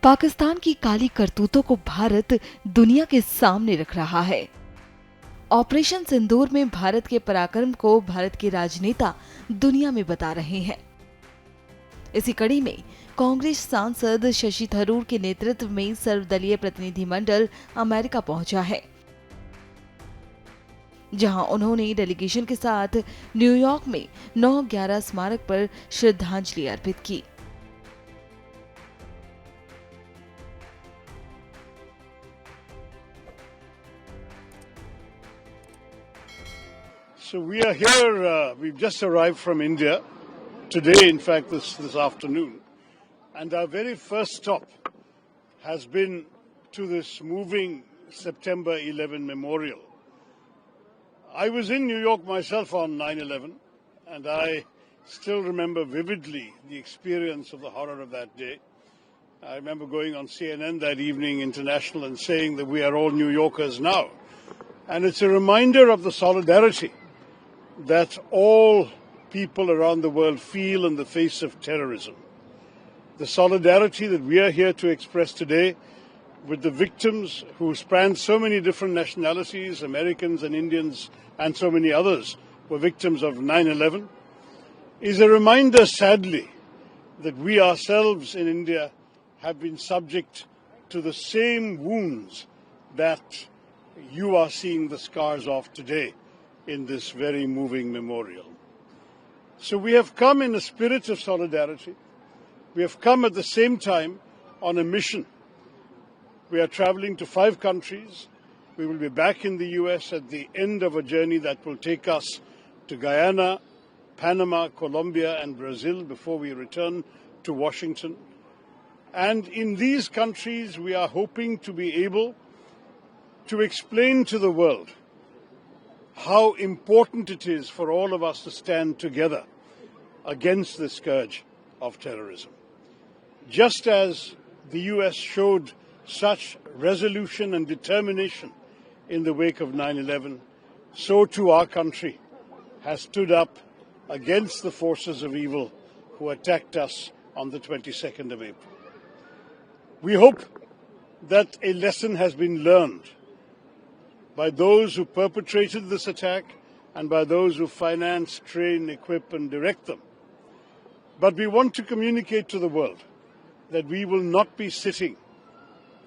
पाकिस्तान की काली करतूतों को भारत दुनिया के सामने रख रहा है। ऑपरेशन सिंदूर में भारत के पराक्रम को भारत के राजनेता दुनिया में बता रहे हैं। इसी कड़ी में कांग्रेस सांसद शशि थरूर के नेतृत्व में सर्वदलीय प्रतिनिधिमंडल अमेरिका पहुंचा है, जहां उन्होंने डेलीगेशन के साथ न्यूयॉर्क में 9/11 स्मारक पर श्रद्धांजलि अर्पित की। So we are here, we've just arrived from India, today in fact this afternoon, and our very first stop has been to this moving September 11 memorial. I was in New York myself on 9/11 and I still remember vividly the experience of the horror of that day. I remember going on CNN that evening, international, and saying that we are all New Yorkers now. And it's a reminder of the solidarity that all people around the world feel in the face of terrorism. The solidarity that we are here to express today with the victims who span so many different nationalities, Americans and Indians and so many others were victims of 9/11, is a reminder, sadly, that we ourselves in India have been subject to the same wounds that you are seeing the scars of today in this very moving memorial. So we have come in a spirit of solidarity. We have come at the same time on a mission. We are traveling to 5 countries. We will be back in the US at the end of a journey that will take us to Guyana, Panama, Colombia and Brazil before we return to Washington. And in these countries, we are hoping to be able to explain to the world how important it is for all of us to stand together against the scourge of terrorism. Just as the US showed such resolution and determination in the wake of 9/11, so too our country has stood up against the forces of evil who attacked us on the 22nd of April. We hope that a lesson has been learned by those who perpetrated this attack and by those who finance, train, equip and direct them. But we want to communicate to the world that we will not be sitting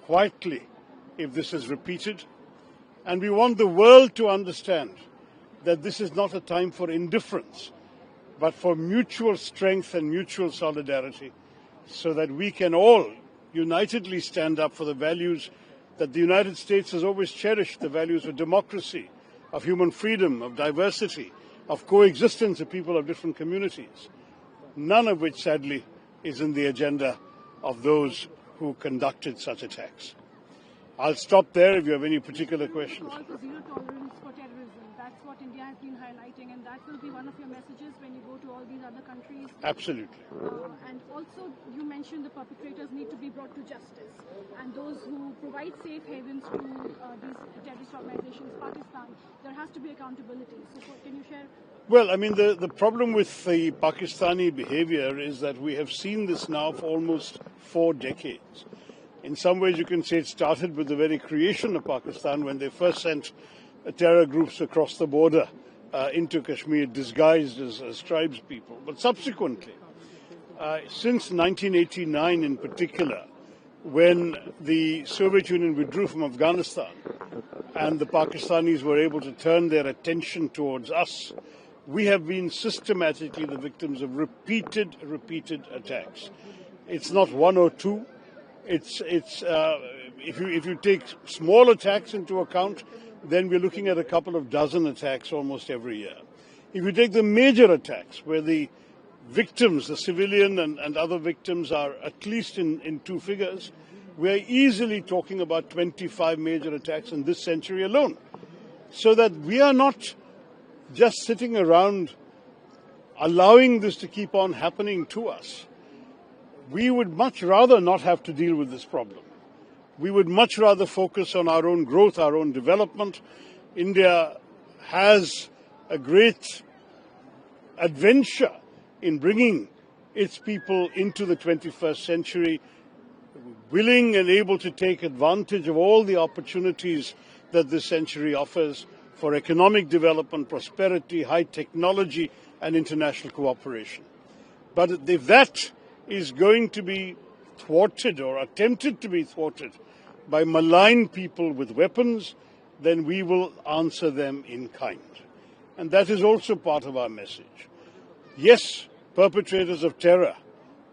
quietly if this is repeated, and we want the world to understand that this is not a time for indifference, but for mutual strength and mutual solidarity, so that we can all unitedly stand up for the values that the United States has always cherished, the values of democracy, of human freedom, of diversity, of coexistence of people of different communities, none of which, sadly, is in the agenda of those who conducted such attacks. I'll stop there if you have any particular questions. Call for zero tolerance for terrorism. That's what India has been highlighting, and that will be one of your messages when you go to all these other countries. Absolutely. And also, you mentioned the perpetrators need to be brought to justice, and those who provide safe havens to these terrorist organizations, Pakistan, there has to be accountability. So, can you share? Well, I mean, the problem with the Pakistani behavior is that we have seen this now for almost 4 decades. In some ways, you can say it started with the very creation of Pakistan when they first sent terror groups across the border into Kashmir, disguised as tribes people. But subsequently, since 1989 in particular, when the Soviet Union withdrew from Afghanistan and the Pakistanis were able to turn their attention towards us, we have been systematically the victims of repeated attacks. It's not 1 or 2. If you take small attacks into account, then we're looking at a couple of dozen attacks almost every year. If you take the major attacks, where the victims, the civilian and other victims, are at least in 2 figures, we're easily talking about 25 major attacks in this century alone. So that we are not just sitting around allowing this to keep on happening to us. We would much rather not have to deal with this problem. We would much rather focus on our own growth, our own development. India has a great adventure in bringing its people into the 21st century, willing and able to take advantage of all the opportunities that this century offers for economic development, prosperity, high technology, and international cooperation. But if that is going to be thwarted or attempted to be thwarted by malign people with weapons, then we will answer them in kind. And that is also part of our message. Yes, perpetrators of terror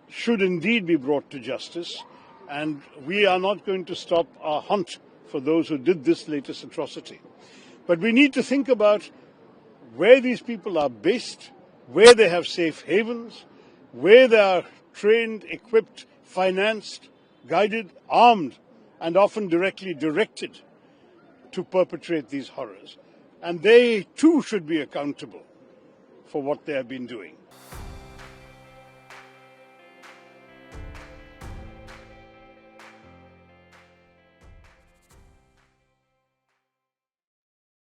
should indeed be brought to justice, and we are not going to stop our hunt for those who did this latest atrocity. But we need to think about where these people are based, where they have safe havens, where they are trained, equipped, financed, guided, armed, and often directly directed to perpetrate these horrors. And they too should be accountable for what they have been doing.